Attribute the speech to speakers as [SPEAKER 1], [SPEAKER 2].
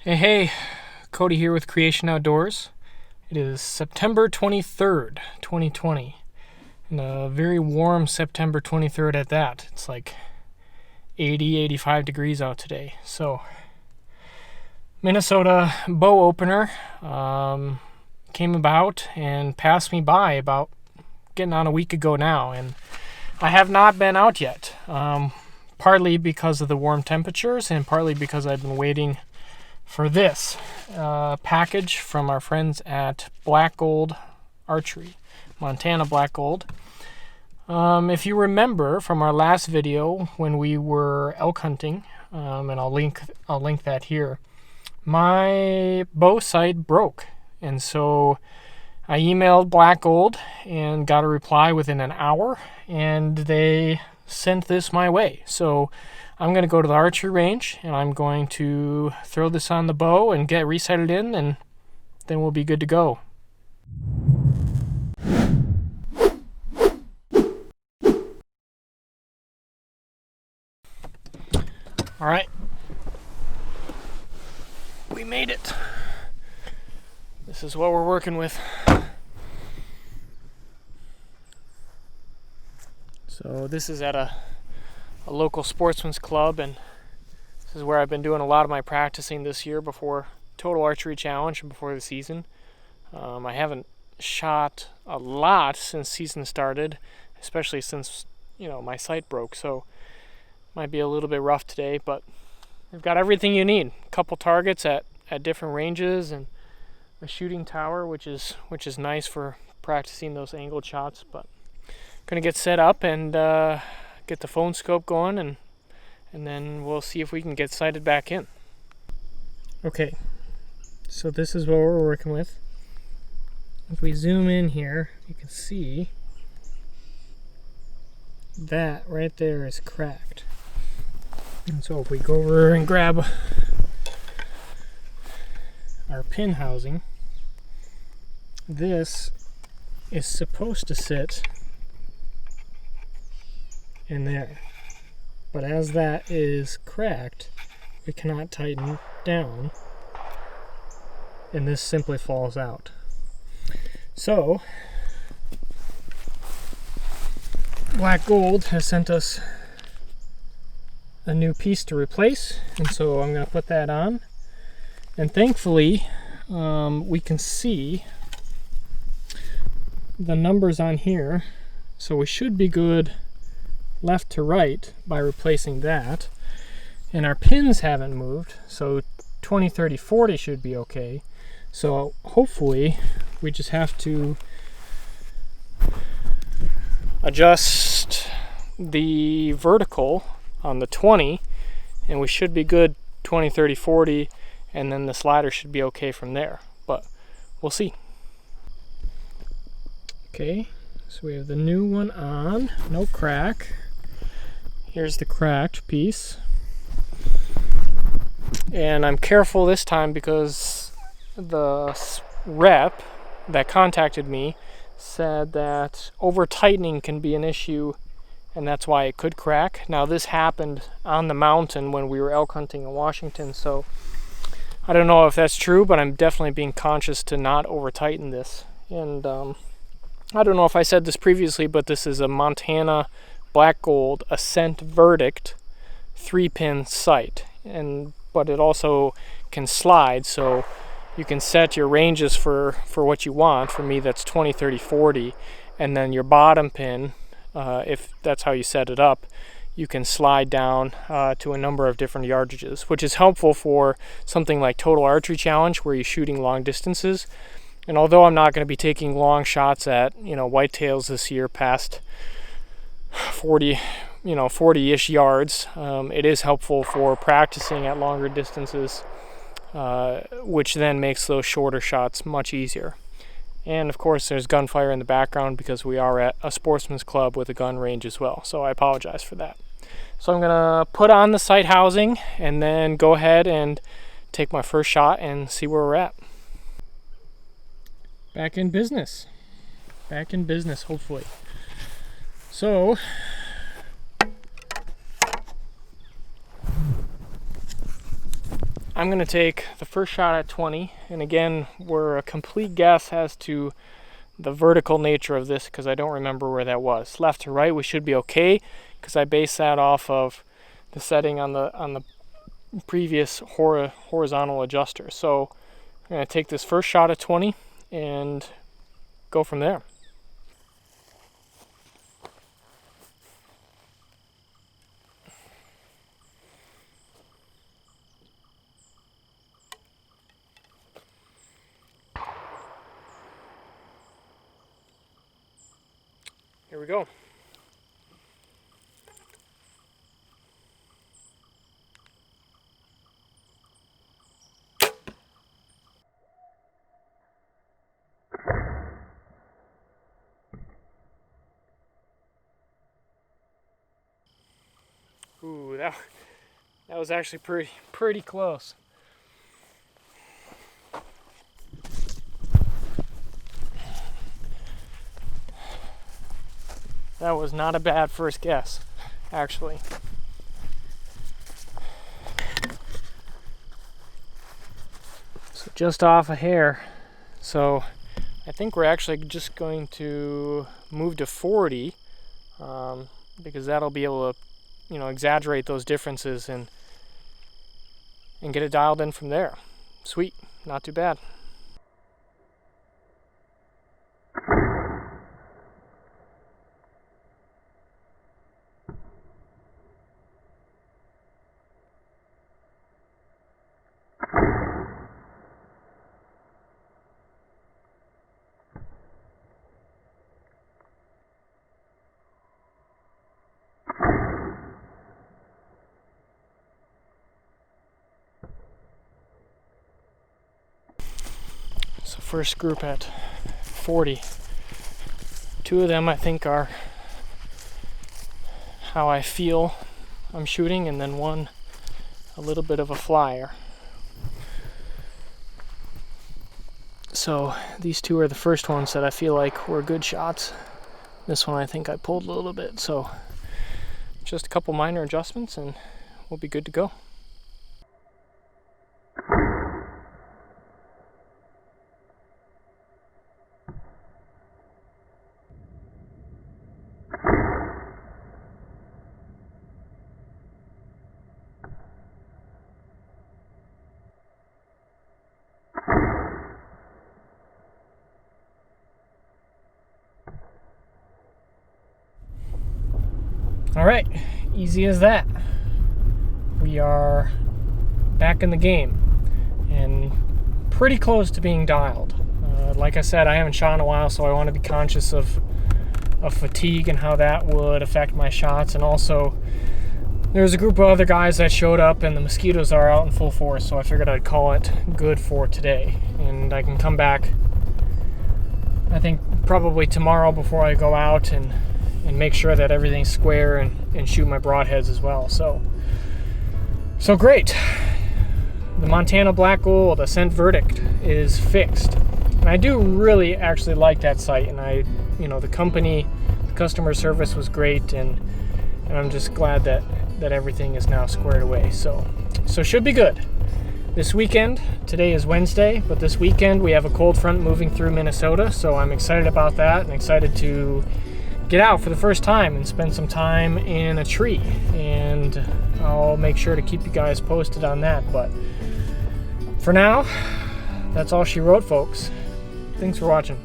[SPEAKER 1] Hey, Cody here with Creation Outdoors. It is September 23rd, 2020, and a very warm September 23rd at that. It's like 85 degrees out today. So, Minnesota bow opener came about and passed me by about getting on a week ago now, and I have not been out yet, partly because of the warm temperatures and partly because I've been waiting for this package from our friends at Black Gold Archery, Montana Black Gold. If you remember from our last video when we were elk hunting, and I'll link that here, my bow sight broke, and so I emailed Black Gold and got a reply within an hour, and they sent this my way. So I'm going to go to the archery range and I'm going to throw this on the bow and get resighted in, and then we'll be good to go. All right, we made it. This is what we're working with. So this is at a local sportsman's club, and this is where I've been doing a lot of my practicing this year before Total Archery Challenge and before the season. I haven't shot a lot since season started, especially since my sight broke, so might be a little bit rough today, but we've got everything you need. A couple targets at different ranges and a shooting tower, which is nice for practicing those angled shots. But gonna get set up and get the phone scope going, and then we'll see if we can get sighted back in. Okay, so this is what we're working with. If we zoom in here, you can see that right there is cracked. And so if we go over and grab our pin housing, this is supposed to sit in there, but as that is cracked, we cannot tighten down, and this simply falls out. So Black Gold has sent us a new piece to replace, and so I'm going to put that on, and thankfully we can see the numbers on here, so we should be good left to right by replacing that, and our pins haven't moved, so 20, 30, 40 should be okay. So hopefully we just have to adjust the vertical on the 20 and we should be good 20, 30, 40, and then the slider should be okay from there, but we'll see. Okay, so we have the new one on, no crack. Here's the cracked piece, and I'm careful this time because the rep that contacted me said that over tightening can be an issue, and that's why it could crack. Now this happened on the mountain when we were elk hunting in Washington, so I don't know if that's true, but I'm definitely being conscious to not over tighten this. And I don't know if I said this previously, but this is a Montana Black Gold Ascent Verdict 3-pin sight, but it also can slide, so you can set your ranges for what you want. For me, that's 20, 30, 40, and then your bottom pin, if that's how you set it up, you can slide down to a number of different yardages, which is helpful for something like Total Archery Challenge where you're shooting long distances. And although I'm not going to be taking long shots at whitetails this year past 40-ish yards, it is helpful for practicing at longer distances, which then makes those shorter shots much easier. And of course there's gunfire in the background because we are at a sportsman's club with a gun range as well, so I apologize for that. So I'm gonna put on the sight housing and then go ahead and take my first shot and see where we're at. Back in business, hopefully. So I'm going to take the first shot at 20, and again, we're a complete guess as to the vertical nature of this because I don't remember where that was. Left to right, we should be okay because I based that off of the setting on the previous horizontal adjuster. So I'm going to take this first shot at 20 and go from there. Here we go. Ooh, that was actually pretty close. That was not a bad first guess, actually. So just off a hair. So I think we're actually just going to move to 40 because that'll be able to, exaggerate those differences and get it dialed in from there. Sweet, not too bad. So first group at 40. Two of them I think are how I feel I'm shooting, and then one a little bit of a flyer. So these two are the first ones that I feel like were good shots. This one I think I pulled a little bit, so just a couple minor adjustments and we'll be good to go. All right, easy as that. We are back in the game and pretty close to being dialed. Like I said, I haven't shot in a while, so I want to be conscious of fatigue and how that would affect my shots. And also, there's a group of other guys that showed up and the mosquitoes are out in full force, so I figured I'd call it good for today. And I can come back, I think, probably tomorrow before I go out and make sure that everything's square and shoot my broadheads as well. So great. The Montana Black Gold Ascent verdict is fixed. And I do really actually like that site, and the company, the customer service was great, and I'm just glad that everything is now squared away. So should be good. This weekend, today is Wednesday, but this weekend we have a cold front moving through Minnesota, so I'm excited about that and excited to get out for the first time and spend some time in a tree, and I'll make sure to keep you guys posted on that. But for now, that's all she wrote, folks. Thanks for watching.